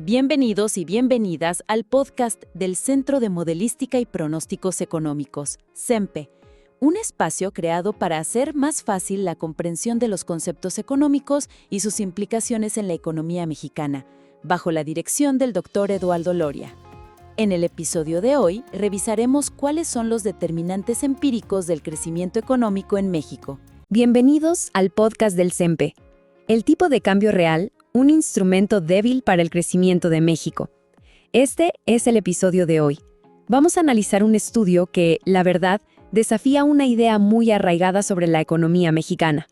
Bienvenidos y bienvenidas al podcast del Centro de Modelística y Pronósticos Económicos, CEMPE, un espacio creado para hacer más fácil la comprensión de los conceptos económicos y sus implicaciones en la economía mexicana, bajo la dirección del Dr. Eduardo Loria. En el episodio de hoy, revisaremos cuáles son los determinantes empíricos del crecimiento económico en México. Bienvenidos al podcast del CEMPE. El tipo de cambio real, un instrumento débil para el crecimiento de México. Este es el episodio de hoy. Vamos a analizar un estudio que, la verdad, desafía una idea muy arraigada sobre la economía mexicana.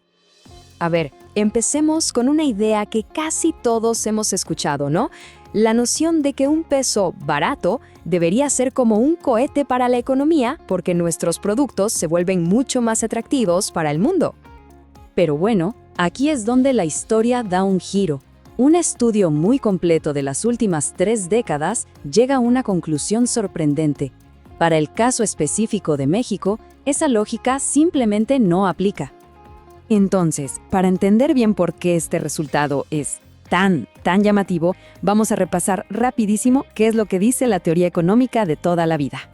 A ver, empecemos con una idea que casi todos hemos escuchado, ¿no? La noción de que un peso barato debería ser como un cohete para la economía porque nuestros productos se vuelven mucho más atractivos para el mundo. Pero bueno, aquí es donde la historia da un giro. Un estudio muy completo de las últimas 3 décadas llega a una conclusión sorprendente. Para el caso específico de México, esa lógica simplemente no aplica. Entonces, para entender bien por qué este resultado es tan llamativo, vamos a repasar rapidísimo qué es lo que dice la teoría económica de toda la vida.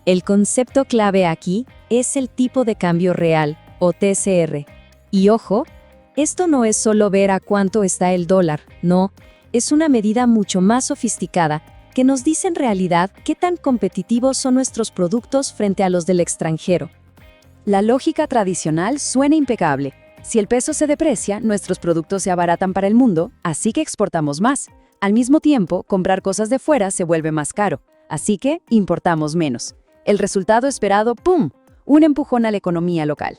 El concepto clave aquí es el tipo de cambio real, o TCR. Y ojo, esto no es solo ver a cuánto está el dólar, no, es una medida mucho más sofisticada que nos dice en realidad qué tan competitivos son nuestros productos frente a los del extranjero. La lógica tradicional suena impecable. Si el peso se deprecia, nuestros productos se abaratan para el mundo, así que exportamos más. Al mismo tiempo, comprar cosas de fuera se vuelve más caro, así que importamos menos. El resultado esperado, ¡pum!, un empujón a la economía local.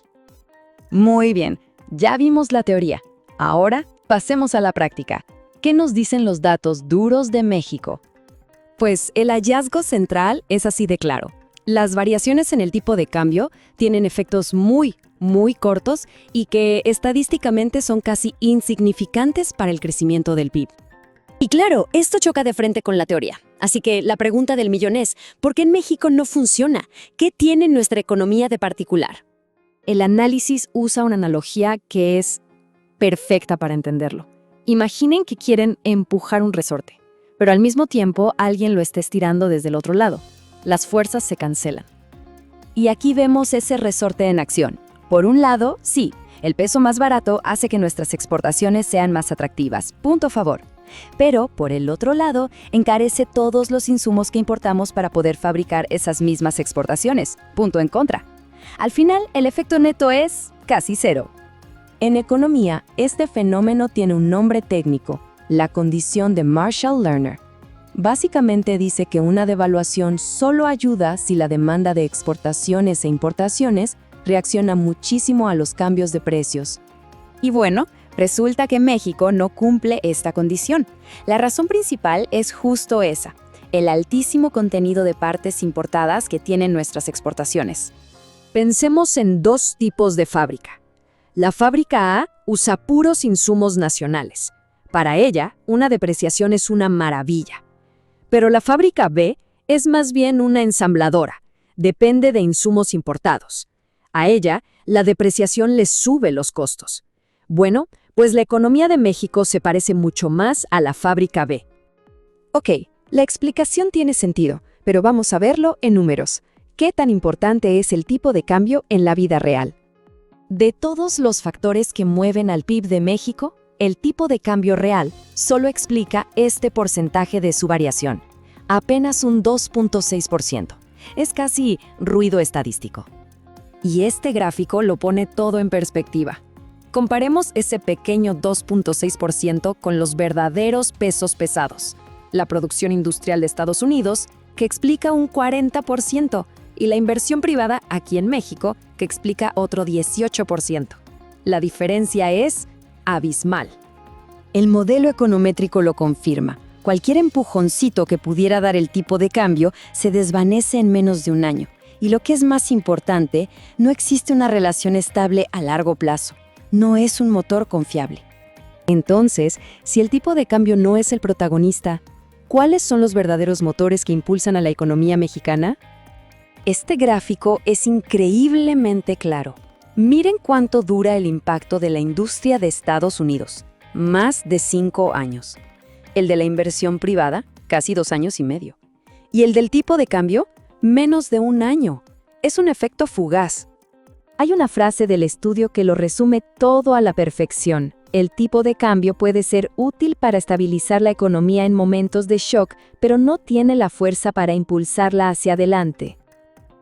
Muy bien. Ya vimos la teoría. Ahora, pasemos a la práctica. ¿Qué nos dicen los datos duros de México? Pues el hallazgo central es así de claro. Las variaciones en el tipo de cambio tienen efectos muy cortos y que estadísticamente son casi insignificantes para el crecimiento del PIB. Y claro, esto choca de frente con la teoría. Así que la pregunta del millón es, ¿por qué en México no funciona? ¿Qué tiene nuestra economía de particular? El análisis usa una analogía que es perfecta para entenderlo. Imaginen que quieren empujar un resorte, pero al mismo tiempo alguien lo está estirando desde el otro lado. Las fuerzas se cancelan. Y aquí vemos ese resorte en acción. Por un lado, sí, el peso más barato hace que nuestras exportaciones sean más atractivas. Punto a favor. Pero, por el otro lado, encarece todos los insumos que importamos para poder fabricar esas mismas exportaciones. Punto en contra. Al final, el efecto neto es casi cero. En economía, este fenómeno tiene un nombre técnico, la condición de Marshall-Lerner. Básicamente dice que una devaluación solo ayuda si la demanda de exportaciones e importaciones reacciona muchísimo a los cambios de precios. Y bueno, resulta que México no cumple esta condición. La razón principal es justo esa, el altísimo contenido de partes importadas que tienen nuestras exportaciones. Pensemos en 2 tipos de fábrica. La fábrica A usa puros insumos nacionales. Para ella, una depreciación es una maravilla. Pero la fábrica B es más bien una ensambladora. Depende de insumos importados. A ella, la depreciación le sube los costos. Bueno, pues la economía de México se parece mucho más a la fábrica B. Ok, la explicación tiene sentido, pero vamos a verlo en números. ¿Qué tan importante es el tipo de cambio en la vida real? De todos los factores que mueven al PIB de México, el tipo de cambio real solo explica este porcentaje de su variación, apenas un 2.6%. Es casi ruido estadístico. Y este gráfico lo pone todo en perspectiva. Comparemos ese pequeño 2.6% con los verdaderos pesos pesados, la producción industrial de Estados Unidos, que explica un 40%, y la inversión privada aquí en México, que explica otro 18%. La diferencia es abismal. El modelo econométrico lo confirma. Cualquier empujoncito que pudiera dar el tipo de cambio se desvanece en menos de un año. Y lo que es más importante, no existe una relación estable a largo plazo. No es un motor confiable. Entonces, si el tipo de cambio no es el protagonista, ¿cuáles son los verdaderos motores que impulsan a la economía mexicana? Este gráfico es increíblemente claro. Miren cuánto dura el impacto de la industria de Estados Unidos. Más de 5 años. El de la inversión privada, casi 2 años y medio. Y el del tipo de cambio, menos de 1 año. Es un efecto fugaz. Hay una frase del estudio que lo resume todo a la perfección. El tipo de cambio puede ser útil para estabilizar la economía en momentos de shock, pero no tiene la fuerza para impulsarla hacia adelante.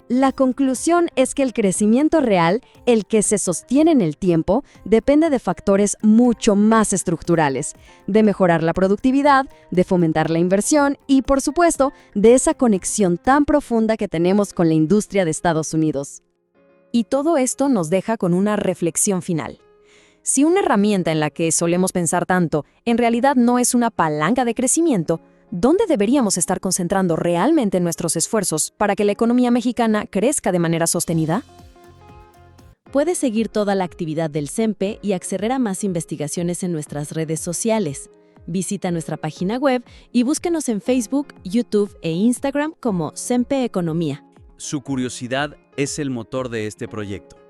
La conclusión es que el crecimiento real, el que se sostiene en el tiempo, depende de factores mucho más estructurales, de mejorar la productividad, de fomentar la inversión y, por supuesto, de esa conexión tan profunda que tenemos con la industria de Estados Unidos. Y todo esto nos deja con una reflexión final. Si una herramienta en la que solemos pensar tanto en realidad no es una palanca de crecimiento, ¿dónde deberíamos estar concentrando realmente nuestros esfuerzos para que la economía mexicana crezca de manera sostenida? Puedes seguir toda la actividad del CEMPE y acceder a más investigaciones en nuestras redes sociales. Visita nuestra página web y búsquenos en Facebook, YouTube e Instagram como CEMPE Economía. Su curiosidad es el motor de este proyecto.